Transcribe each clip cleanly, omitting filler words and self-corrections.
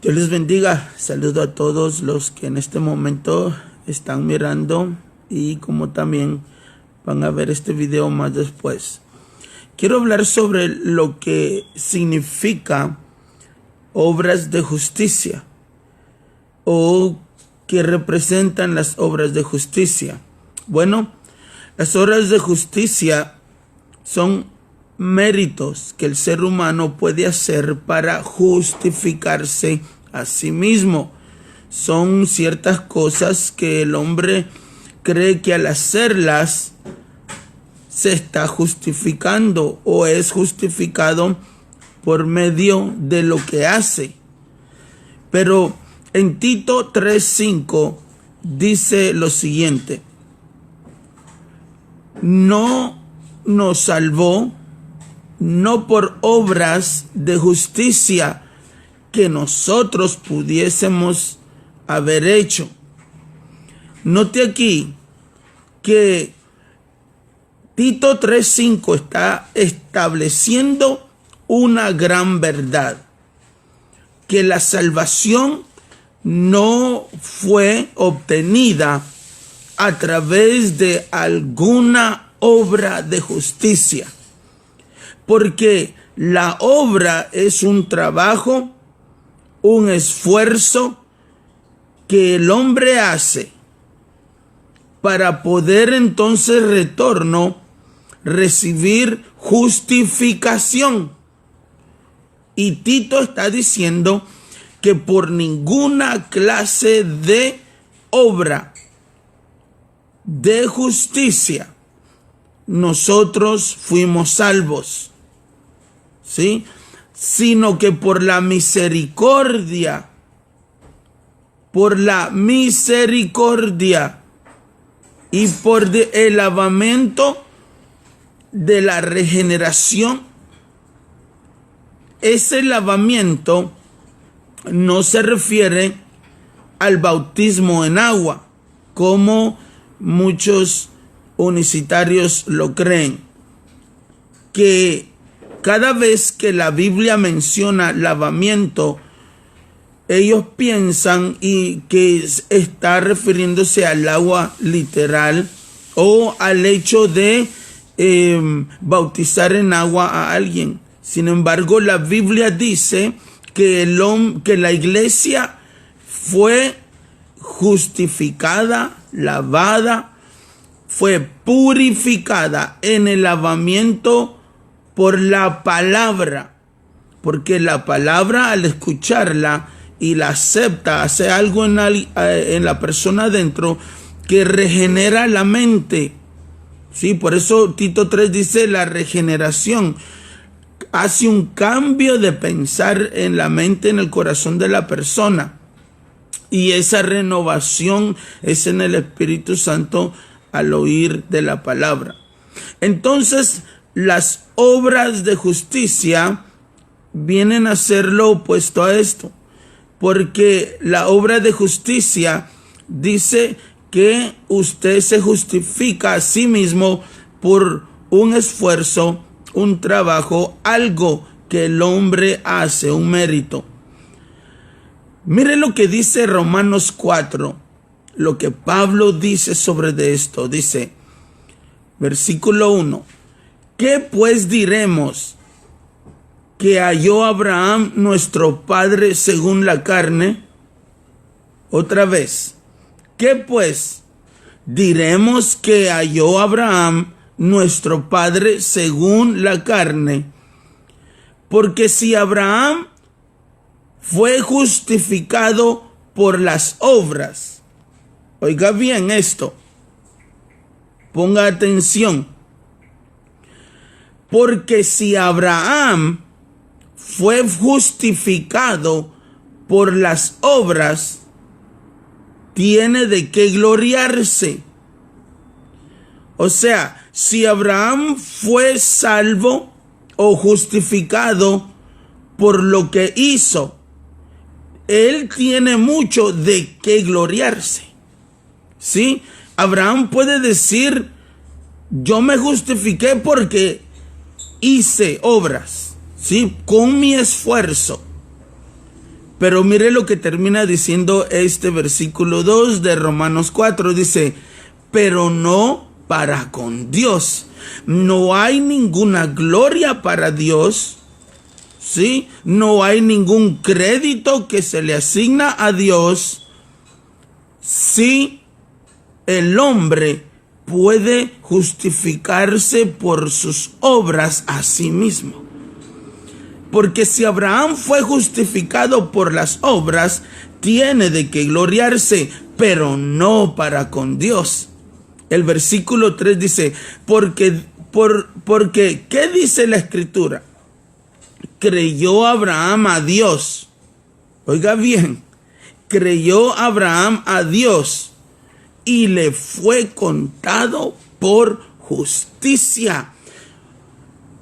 Dios les bendiga. Saludo a todos los que en este momento están mirando y como también van a ver este video más después. Quiero hablar sobre lo que significa obras de justicia o que representan las obras de justicia. Bueno, las obras de justicia son méritos que el ser humano puede hacer para justificarse a sí mismo. Son ciertas cosas que el hombre cree que al hacerlas se está justificando o es justificado por medio de lo que hace. Pero en Tito 3:5 dice lo siguiente: no nos salvó no por obras de justicia que nosotros pudiésemos haber hecho. Note aquí que Tito 3:5 está estableciendo una gran verdad, que la salvación no fue obtenida a través de alguna obra de justicia, porque la obra es un trabajo, un esfuerzo que el hombre hace para poder entonces recibir justificación. Y Tito está diciendo que por ninguna clase de obra de justicia nosotros fuimos salvos, ¿sí? Sino que por la misericordia y por el lavamiento de la regeneración. Ese lavamiento no se refiere al bautismo en agua, como muchos unicitarios lo creen, que cada vez que la Biblia menciona lavamiento, ellos piensan y que está refiriéndose al agua literal o al hecho de bautizar en agua a alguien. Sin embargo, la Biblia dice que la iglesia fue justificada, lavada, fue purificada en el lavamiento por la palabra, porque la palabra, al escucharla y la acepta, hace algo en la persona adentro que regenera la mente. Sí, por eso Tito 3 dice la regeneración. Hace un cambio de pensar en la mente, en el corazón de la persona. Y esa renovación es en el Espíritu Santo al oír de la palabra. Entonces, las obras de justicia vienen a ser lo opuesto a esto. Porque la obra de justicia dice que usted se justifica a sí mismo por un esfuerzo, un trabajo, algo que el hombre hace, un mérito. Mire lo que dice Romanos 4, lo que Pablo dice sobre de esto. Dice, versículo 1, ¿qué pues diremos que halló Abraham nuestro padre según la carne? Otra vez, ¿qué pues diremos que halló Abraham nuestro padre según la carne? Porque si Abraham fue justificado por las obras, oiga bien esto, ponga atención, porque si Abraham fue justificado por las obras, tiene de qué gloriarse. O sea, si Abraham fue salvo o justificado por lo que hizo, él tiene mucho de qué gloriarse. ¿Sí? Abraham puede decir, yo me justifiqué porque hice obras, ¿sí? Con mi esfuerzo. Pero mire lo que termina diciendo este versículo 2 de Romanos 4. Dice, pero no para con Dios. No hay ninguna gloria para Dios, ¿sí? No hay ningún crédito que se le asigna a Dios si el hombre puede justificarse por sus obras a sí mismo. Porque si Abraham fue justificado por las obras, tiene de qué gloriarse, pero no para con Dios. El versículo 3 dice, porque, ¿qué dice la Escritura? Creyó Abraham a Dios. Oiga bien, creyó Abraham a Dios y le fue contado por justicia.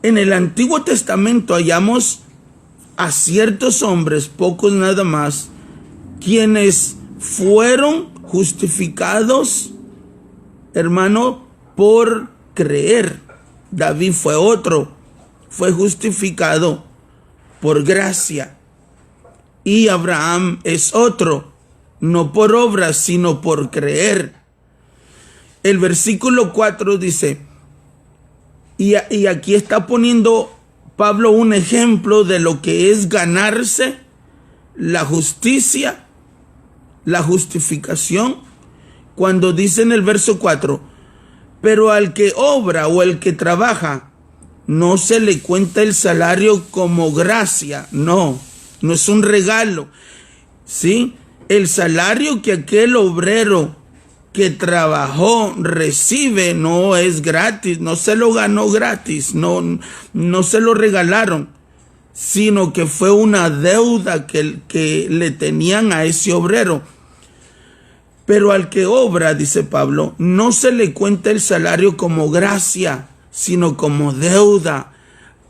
En el Antiguo Testamento hallamos a ciertos hombres, pocos nada más, quienes fueron justificados, hermano, por creer. David fue otro, fue justificado por gracia. Y Abraham es otro, no por obras, sino por creer. El versículo 4 dice, y aquí está poniendo Pablo un ejemplo de lo que es ganarse la justicia, la justificación, cuando dice en el verso 4, pero al que obra o el que trabaja, no se le cuenta el salario como gracia, no es un regalo, ¿sí? El salario que aquel obrero que trabajó recibe no es gratis, no se lo ganó gratis, no se lo regalaron, sino que fue una deuda que le tenían a ese obrero. Pero al que obra, dice Pablo, no se le cuenta el salario como gracia, sino como deuda,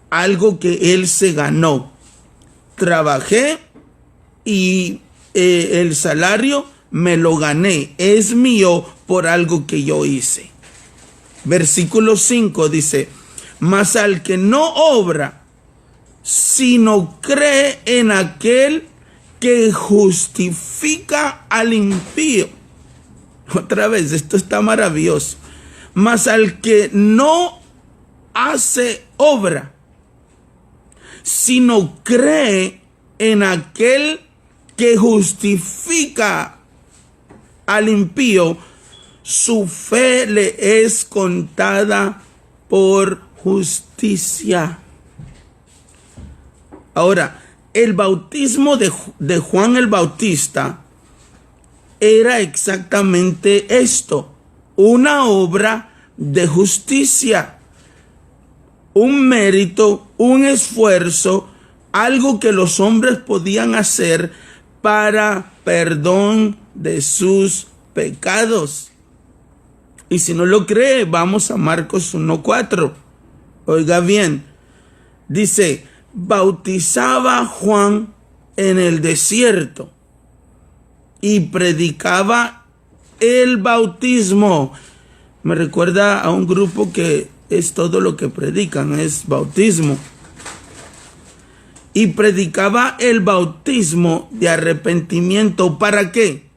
algo que él se ganó. Trabajé y el salario me lo gané, es mío por algo que yo hice. Versículo 5 dice, mas al que no obra, sino cree en aquel que justifica al impío. Otra vez, esto está maravilloso. Mas al que no hace obra, sino cree en aquel que justifica al impío, su fe le es contada por justicia. Ahora, el bautismo de Juan el Bautista era exactamente esto, una obra de justicia, un mérito, un esfuerzo, algo que los hombres podían hacer para perdón de sus pecados. Y si no lo cree, vamos a Marcos 1:4. Oiga bien, dice, bautizaba Juan en el desierto y predicaba el bautismo. Me recuerda a un grupo que es todo lo que predican, es bautismo. Y predicaba el bautismo de arrepentimiento. ¿Para qué?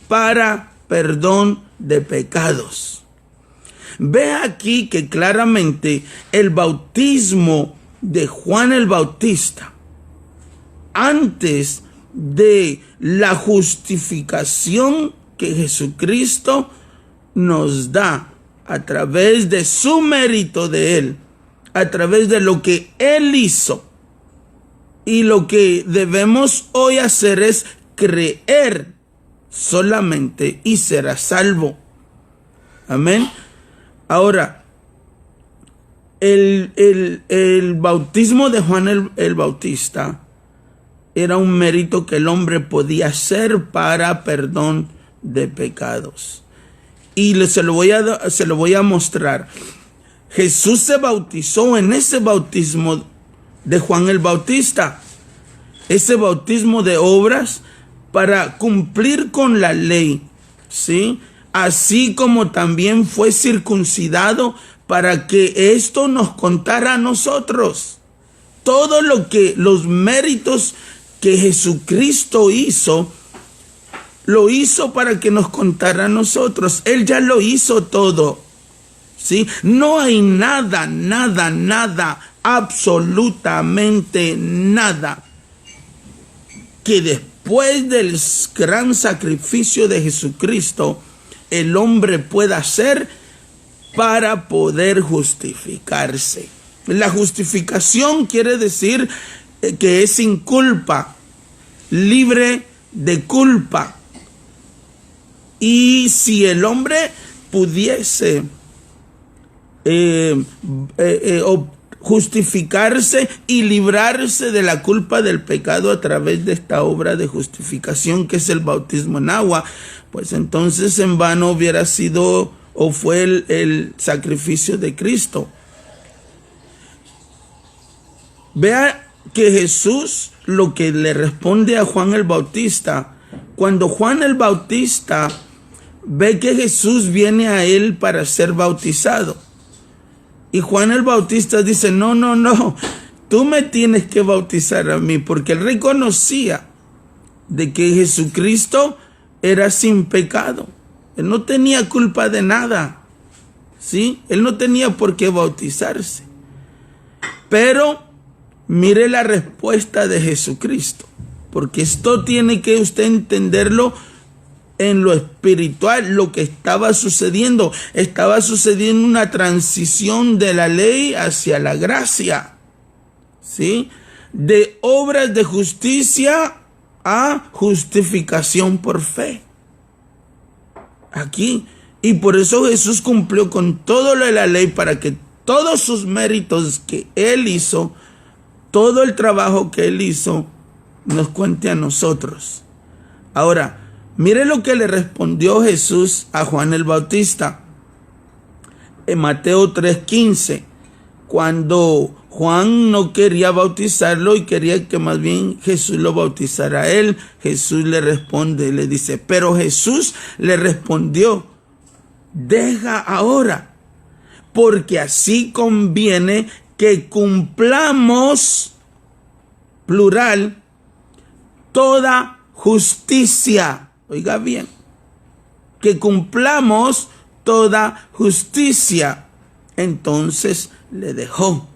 Para perdón de pecados. Ve aquí que claramente el bautismo de Juan el Bautista, antes de la justificación que Jesucristo nos da a través de su mérito de Él, a través de lo que Él hizo, y lo que debemos hoy hacer es creer solamente y serás salvo. Amén. Ahora, el bautismo de Juan el Bautista era un mérito que el hombre podía hacer para perdón de pecados. Y se lo voy a mostrar. Jesús se bautizó en ese bautismo de Juan el Bautista, ese bautismo de obras para cumplir con la ley, ¿sí? Así como también fue circuncidado para que esto nos contara a nosotros todo lo que los méritos que Jesucristo hizo, lo hizo para que nos contara a nosotros. Él ya lo hizo todo, ¿sí? No hay nada, absolutamente nada que después del gran sacrificio de Jesucristo el hombre pueda hacer para poder justificarse. La justificación quiere decir que es sin culpa, libre de culpa. Y si el hombre pudiese justificarse y librarse de la culpa del pecado a través de esta obra de justificación que es el bautismo en agua, pues entonces en vano hubiera sido o fue el sacrificio de Cristo. Vea que Jesús lo que le responde a Juan el Bautista, cuando Juan el Bautista ve que Jesús viene a él para ser bautizado, y Juan el Bautista dice, no, tú me tienes que bautizar a mí, porque él reconocía de que Jesucristo era sin pecado. Él no tenía culpa de nada, ¿sí? Él no tenía por qué bautizarse. Pero mire la respuesta de Jesucristo, porque esto tiene que usted entenderlo en lo espiritual, lo que estaba sucediendo. Estaba sucediendo una transición de la ley hacia la gracia, ¿sí? De obras de justicia a justificación por fe. Aquí. Y por eso Jesús cumplió con todo lo de la ley para que todos sus méritos que Él hizo, todo el trabajo que Él hizo, nos cuente a nosotros. Ahora, mire lo que le respondió Jesús a Juan el Bautista. En Mateo 3:15, cuando Juan no quería bautizarlo y quería que más bien Jesús lo bautizara a él, Jesús le responde, le dice, pero Jesús le respondió, deja ahora, porque así conviene que cumplamos, plural, toda justicia. Oiga bien, que cumplamos toda justicia. Entonces le dejó.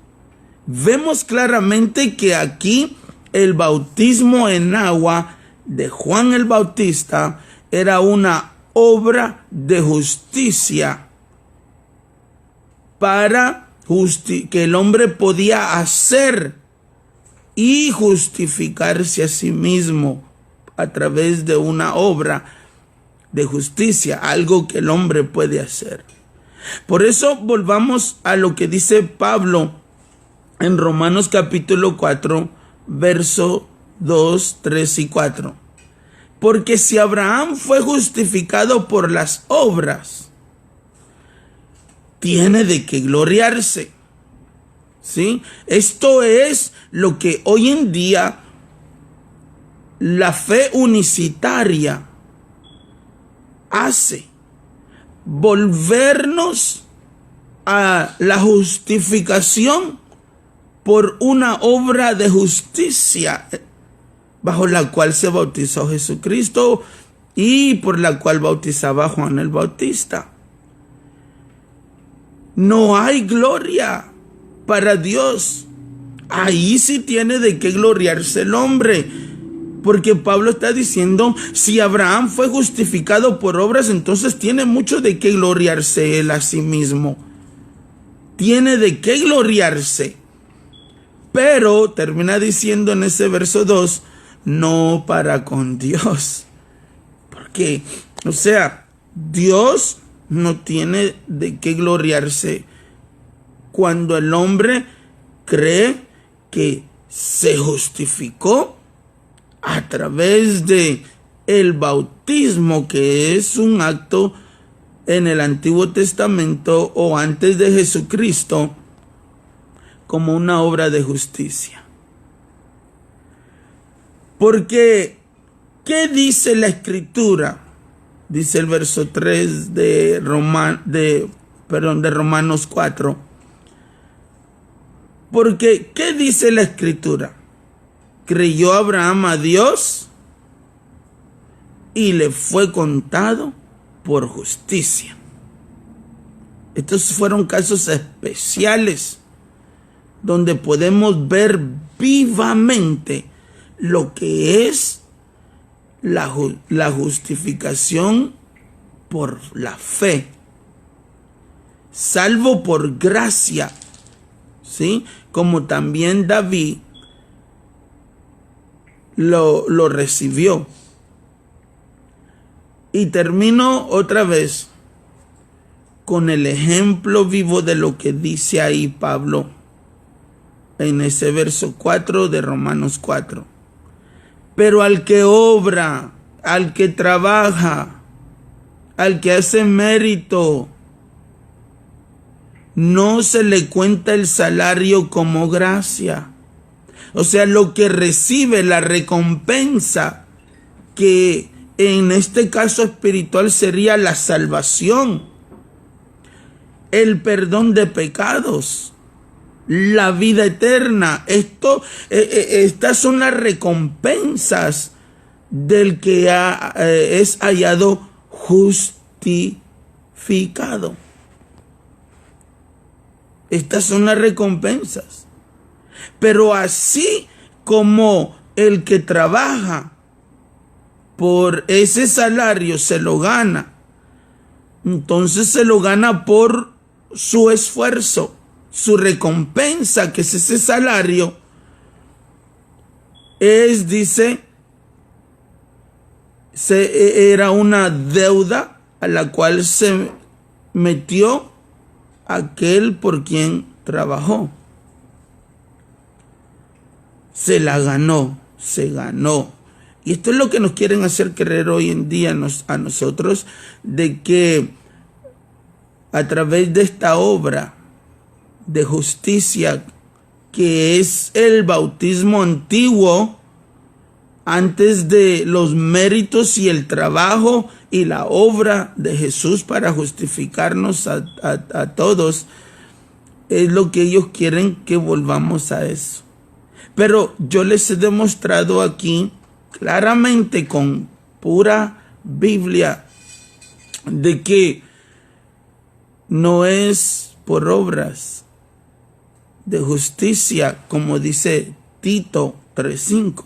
Vemos claramente que aquí el bautismo en agua de Juan el Bautista era una obra de justicia para que el hombre podía hacer y justificarse a sí mismo a través de una obra de justicia, algo que el hombre puede hacer. Por eso volvamos a lo que dice Pablo en Romanos capítulo 4, verso 2, 3 y 4. Porque si Abraham fue justificado por las obras, tiene de qué gloriarse, ¿sí? Esto es lo que hoy en día la fe unicitaria hace, volvernos a la justificación por una obra de justicia bajo la cual se bautizó Jesucristo y por la cual bautizaba Juan el Bautista. No hay gloria para Dios. Ahí sí tiene de qué gloriarse el hombre. Porque Pablo está diciendo, si Abraham fue justificado por obras, entonces tiene mucho de qué gloriarse él a sí mismo. Tiene de qué gloriarse. Pero termina diciendo en ese verso 2, no para con Dios. Porque, o sea, Dios no tiene de qué gloriarse cuando el hombre cree que se justificó a través de el bautismo, que es un acto en el Antiguo Testamento o antes de Jesucristo, como una obra de justicia. Porque, ¿qué dice la Escritura? Dice el verso 3 de Romanos 4. Porque, ¿qué dice la Escritura? creyó Abraham a Dios y le fue contado por justicia. Estos fueron casos especiales donde podemos ver vivamente lo que es la justificación por la fe, salvo por gracia, ¿sí? Como también David lo recibió. Y termino otra vez con el ejemplo vivo de lo que dice ahí Pablo en ese verso 4 de Romanos 4. Pero al que obra, al que trabaja, al que hace mérito, no se le cuenta el salario como gracia. O sea, lo que recibe, la recompensa, que en este caso espiritual sería la salvación, el perdón de pecados, la vida eterna. Estas son las recompensas del que es hallado justificado. Estas son las recompensas. Pero así como el que trabaja por ese salario se lo gana, entonces se lo gana por su esfuerzo, su recompensa, que es ese salario, era una deuda a la cual se metió aquel por quien trabajó. Se la ganó, se ganó. Y esto es lo que nos quieren hacer creer hoy en día a nosotros, de que a través de esta obra de justicia, que es el bautismo antiguo, antes de los méritos y el trabajo y la obra de Jesús para justificarnos a todos, es lo que ellos quieren que volvamos a eso. Pero yo les he demostrado aquí claramente con pura Biblia de que no es por obras de justicia, como dice Tito 3:5.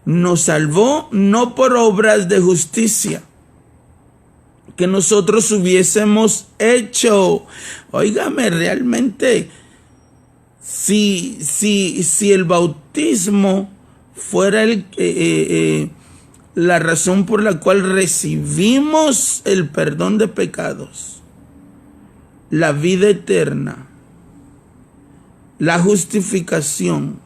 Nos salvó no por obras de justicia que nosotros hubiésemos hecho. Óigame, realmente, si el bautismo fuera la razón por la cual recibimos el perdón de pecados, la vida eterna, la justificación,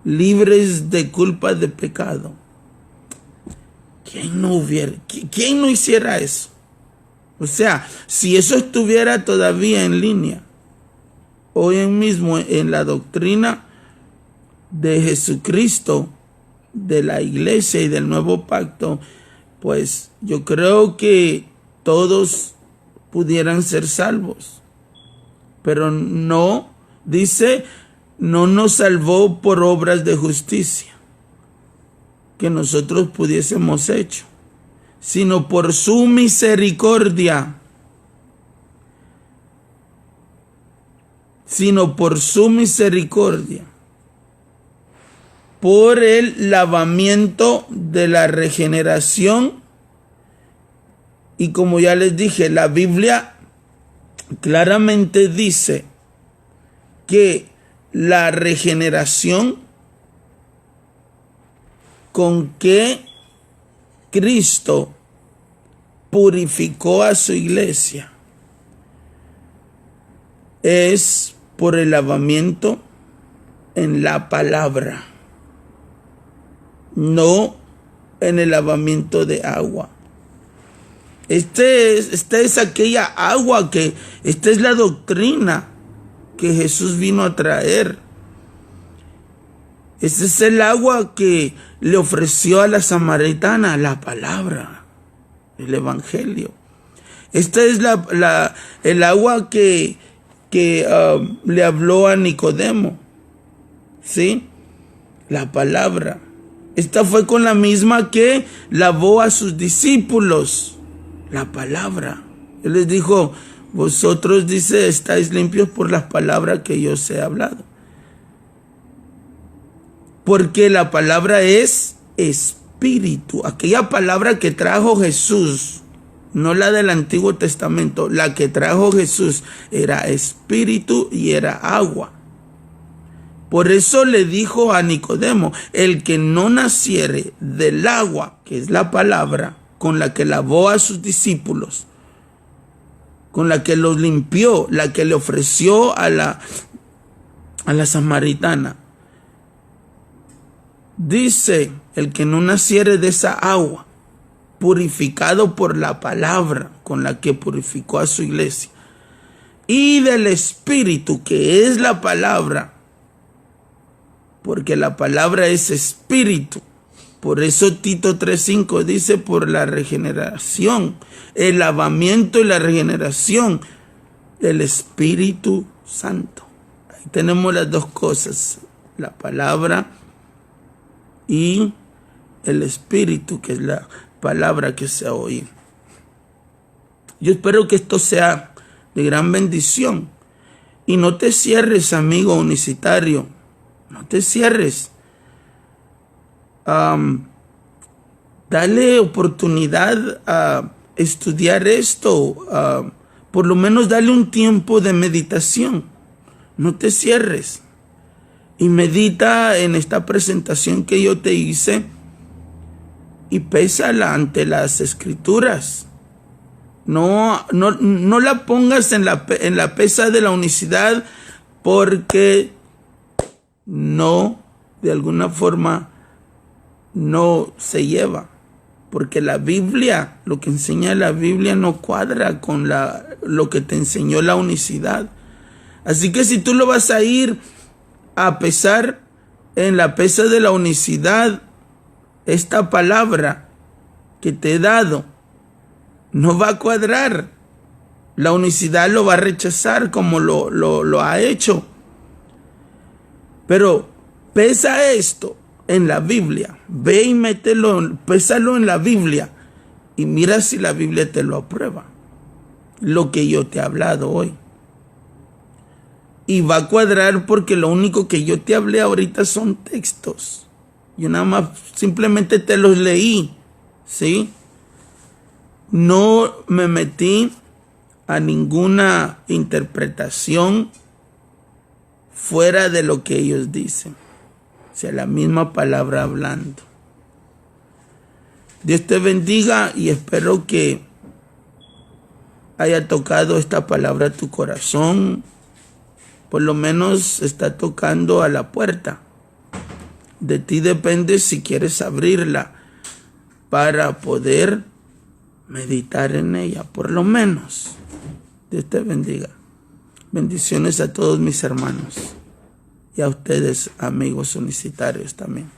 libres de culpa de pecado, ¿quién no hiciera eso? O sea, si eso estuviera todavía en línea, hoy mismo en la doctrina de Jesucristo, de la iglesia y del nuevo pacto, pues yo creo que todos pudieran ser salvos. Pero no, dice, no nos salvó por obras de justicia que nosotros pudiésemos hecho, sino por su misericordia. Por el lavamiento de la regeneración. Y como ya les dije, la Biblia claramente dice que la regeneración con que Cristo purificó a su iglesia es por el lavamiento en la palabra, no en el lavamiento de agua. Esta es aquella agua esta es la doctrina que Jesús vino a traer. Este es el agua que le ofreció a la samaritana, la palabra, el evangelio. Esta es el agua que le habló a Nicodemo, ¿sí? la palabra. Esta fue con la misma que lavó a sus discípulos, la palabra. Él les dijo, vosotros, dice, estáis limpios por las palabras que yo os he hablado. Porque la palabra es espíritu. Aquella palabra que trajo Jesús, no la del Antiguo Testamento, la que trajo Jesús era espíritu y era agua. Por eso le dijo a Nicodemo, el que no naciere del agua, que es la palabra con la que lavó a sus discípulos, con la que los limpió, la que le ofreció a la samaritana. Dice, el que no naciere de esa agua, purificado por la palabra con la que purificó a su iglesia, y del Espíritu, que es la palabra, porque la palabra es espíritu. Por eso Tito 3:5 dice, por la regeneración, el lavamiento y la regeneración del Espíritu Santo. Ahí tenemos las dos cosas, la palabra y el Espíritu, que es la palabra que se oye. Yo espero que esto sea de gran bendición. Y no te cierres, amigo unicitario. No te cierres. Dale oportunidad a estudiar esto. Por lo menos dale un tiempo de meditación. No te cierres. Y medita en esta presentación que yo te hice. Y pésala ante las Escrituras. No la pongas en la pesa de la unicidad, porque no, de alguna forma, no se lleva. Porque la Biblia, lo que enseña la Biblia no cuadra con lo que te enseñó la unicidad. Así que si tú lo vas a ir a pesar en la pesa de la unicidad, esta palabra que te he dado no va a cuadrar. La unicidad lo va a rechazar como lo ha hecho. Pero pesa esto en la Biblia. Ve y pésalo en la Biblia. Y mira si la Biblia te lo aprueba. Lo que yo te he hablado hoy. Y va a cuadrar, porque lo único que yo te hablé ahorita son textos. Yo nada más simplemente te los leí, ¿sí? No me metí a ninguna interpretación fuera de lo que ellos dicen. O sea, la misma palabra hablando. Dios te bendiga y espero que haya tocado esta palabra a tu corazón. Por lo menos está tocando a la puerta. De ti depende si quieres abrirla para poder meditar en ella, por lo menos. Dios te bendiga. Bendiciones a todos mis hermanos y a ustedes, amigos unicitarios también.